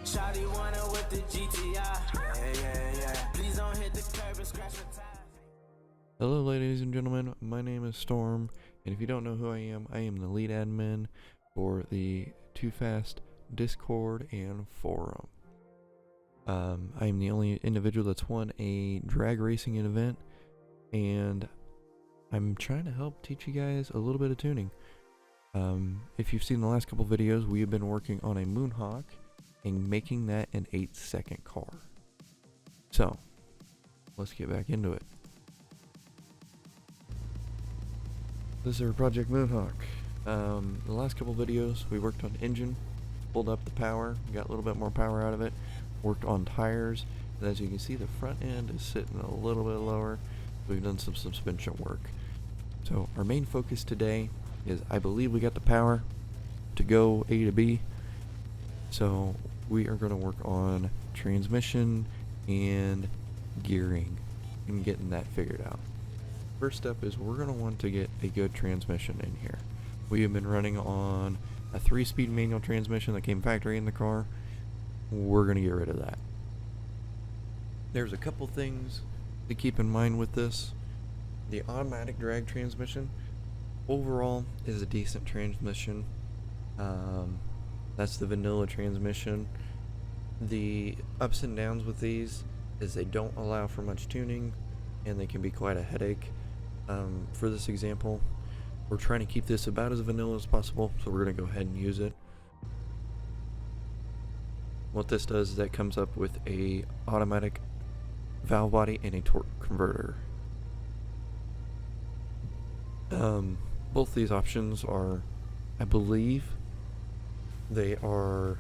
Shawty wanna with the GTI. Yeah. Please don't hit the curb and scratch my tires. Hello ladies and gentlemen, my name is Storm, and if you don't know who I am the lead admin for the Too Fast Discord and Forum. I am the only individual that's won a drag racing event, and I'm trying to help teach you guys a little bit of tuning. If you've seen the last couple videos, we have been working on a Moonhawk and making that an 8-second car. So, let's get back into it. This is our Project Moonhawk. The last couple videos, we worked on engine, pulled up the power, got a little bit more power out of it, worked on tires, and as you can see, the front end is sitting a little bit lower. We've done some suspension work. So our main focus today is, I believe we got the power to go A to B. So we are going to work on transmission and gearing and getting that figured out. First step is we're going to want to get a good transmission in here. We have been running on a 3-speed manual transmission that came factory in the car. We're going to get rid of that. There's a couple things to keep in mind with this. The automatic drag transmission overall is a decent transmission. That's the vanilla transmission. The ups and downs with these is they don't allow for much tuning, and they can be quite a headache. For this example, we're trying to keep this about as vanilla as possible, so we're going to go ahead and use it. What this does is that comes up with a automatic valve body and a torque converter. Both these options are, I believe, they are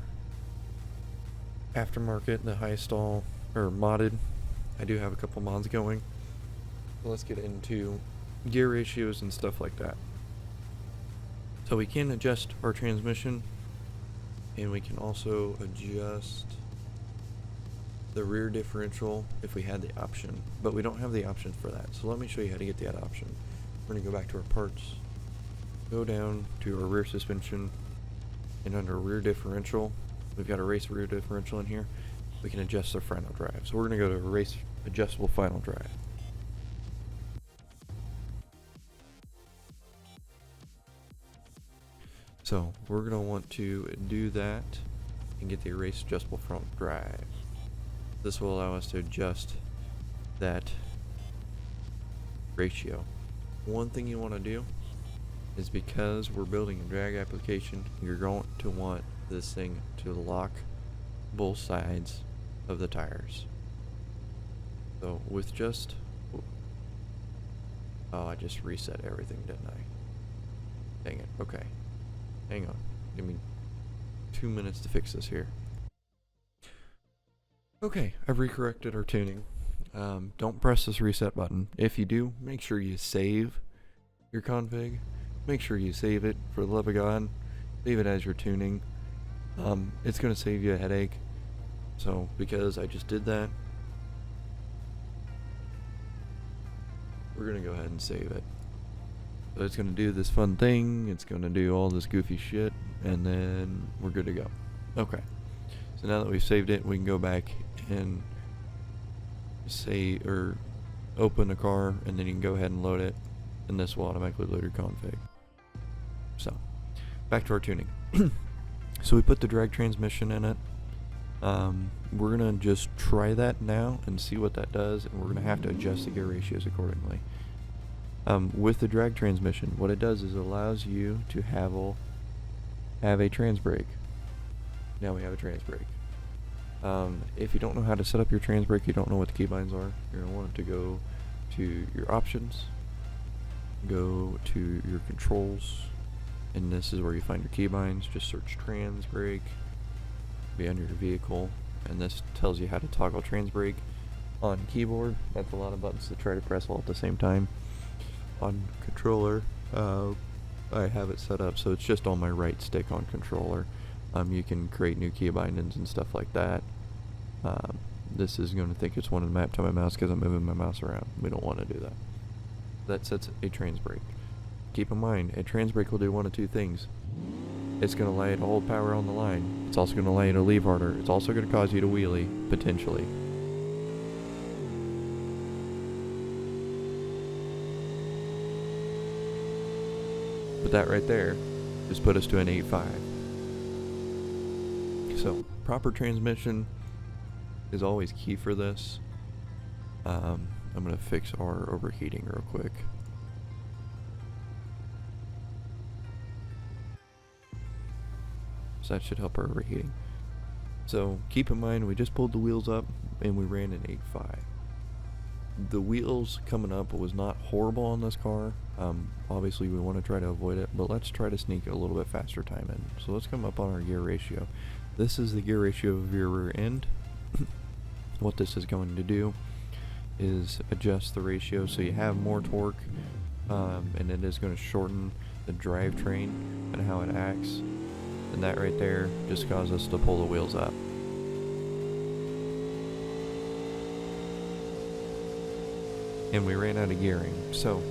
aftermarket, the high stall, or modded. I do have a couple mods going. So let's get into gear ratios and stuff like that. So we can adjust our transmission, and we can also adjust the rear differential if we had the option, but we don't have the option for that. So let me show you how to get that option. We're going to go back to our parts, go down to our rear suspension, and under rear differential, we've got a race rear differential in here. We can adjust our final drive. So we're going to go to race adjustable final drive. So we're going to want to do that and get the race adjustable front drive. This will allow us to adjust that ratio. One thing you want to do is, because we're building a drag application, you're going to want this thing to lock both sides of the tires. So with just, oh, I just reset everything, didn't I? Dang it. Okay. Hang on. Give me 2 minutes to fix this here. Okay, I've recorrected our tuning. Don't press this reset button. If you do, make sure you save your config. Make sure you save it, for the love of God. Leave it as your tuning. It's going to save you a headache. So, because I just did that, we're going to go ahead and save it. So it's going to do this fun thing, it's going to do all this goofy shit, and then we're good to go. Okay. So now that we've saved it, we can go back and say, or open the car, and then you can go ahead and load it, and this will automatically load your config. So, back to our tuning. So we put the drag transmission in it. We're going to just try that now and see what that does, and we're going to have to adjust the gear ratios accordingly. With the drag transmission, what it does is it allows you to have a trans brake. Now we have a trans brake. If you don't know how to set up your trans brake, you don't know what the keybinds are, you're going to want to go to your options, go to your controls, and this is where you find your keybinds. Just search trans brake, be under your vehicle, and this tells you how to toggle trans brake on keyboard. That's a lot of buttons to try to press all at the same time. On controller, I have it set up so it's just on my right stick on controller. You can create new key bindings and stuff like that. This is going to think it's one of the map to my mouse because I'm moving my mouse around. We don't want to do that. That sets a trans brake. Keep in mind, a trans brake will do one of two things. It's going to allow you to hold power on the line. It's also going to allow you to leave harder. It's also going to cause you to wheelie, potentially. But that right there just put us to an 8.5. So, proper transmission is always key for this. I'm going to fix our overheating real quick. So that should help our overheating. So keep in mind, we just pulled the wheels up and we ran an 8.5. The wheels coming up was not horrible on this car. Obviously we want to try to avoid it, but let's try to sneak a little bit faster time in. So let's come up on our gear ratio. This is the gear ratio of your rear end. What this is going to do is adjust the ratio so you have more torque, and it is going to shorten the drivetrain and how it acts. And that right there just caused us to pull the wheels up. And we ran out of gearing. So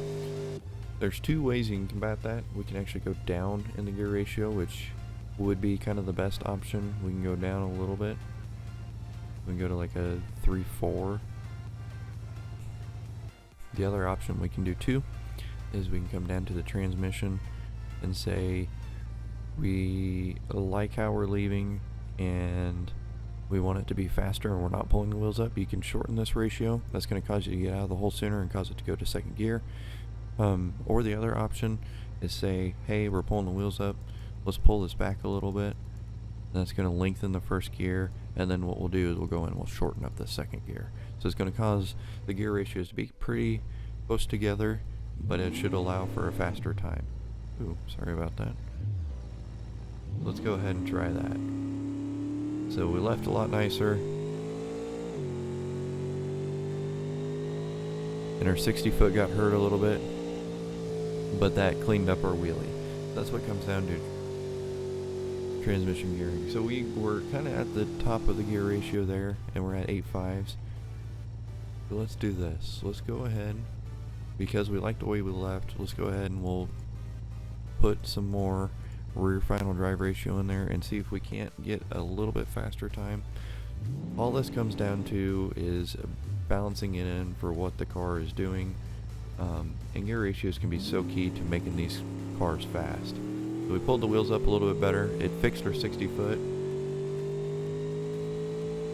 there's two ways you can combat that. We can actually go down in the gear ratio, which would be kind of the best option. We can go down a little bit. We can go to like a 3-4. The other option we can do too is we can come down to the transmission and say we like how we're leaving and we want it to be faster and we're not pulling the wheels up. You can shorten this ratio. That's going to cause you to get out of the hole sooner and cause it to go to second gear. Or the other option is say, hey, we're pulling the wheels up. Let's pull this back a little bit. That's going to lengthen the first gear, and then what we'll do is we'll go in and we'll shorten up the second gear. So it's going to cause the gear ratios to be pretty close together, but it should allow for a faster time. Ooh, sorry about that. Let's go ahead and try that. So we left a lot nicer. And our 60 foot got hurt a little bit, but that cleaned up our wheelie. That's what comes down to transmission gearing. So we were kind of at the top of the gear ratio there, and we're at 8.5s. So let's do this. Let's go ahead, because we like the way we left, let's go ahead and we'll put some more rear final drive ratio in there and see if we can't get a little bit faster time. All this comes down to is balancing it in for what the car is doing, and gear ratios can be so key to making these cars fast. So we pulled the wheels up a little bit better. It fixed our 60 foot,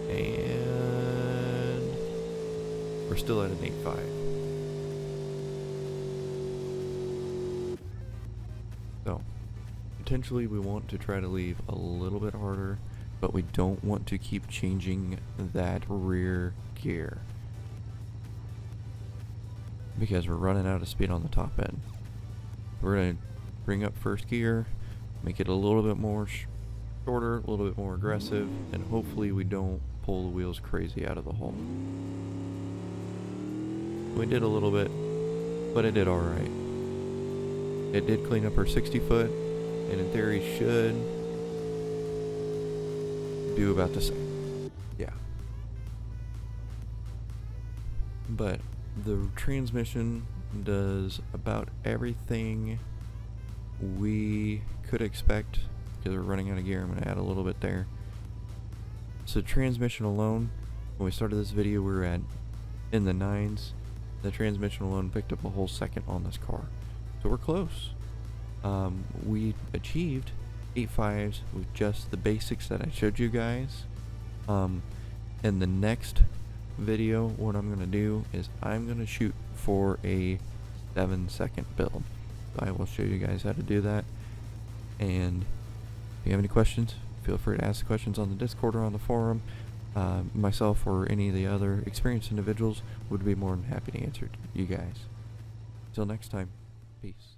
and we're still at an 8.5. So potentially we want to try to leave a little bit harder, but we don't want to keep changing that rear gear because we're running out of speed on the top end. We're going to bring up first gear, make it a little bit more shorter, a little bit more aggressive, and hopefully we don't pull the wheels crazy out of the hole. We did a little bit, but it did alright. It did clean up our 60 foot, and in theory should do about the same. Yeah. But the transmission does about everything we could expect, because we're running out of gear. I'm going to add a little bit there. So transmission alone, when we started this video we were at in the 9s. The transmission alone picked up a whole second on this car. So we're close. We achieved 8.5s with just the basics that I showed you guys. In the next video, what I'm going to do is I'm going to shoot for a 7-second build. I will show you guys how to do that. And if you have any questions, feel free to ask the questions on the Discord or on the forum. Myself or any of the other experienced individuals would be more than happy to answer you guys. Until next time, peace.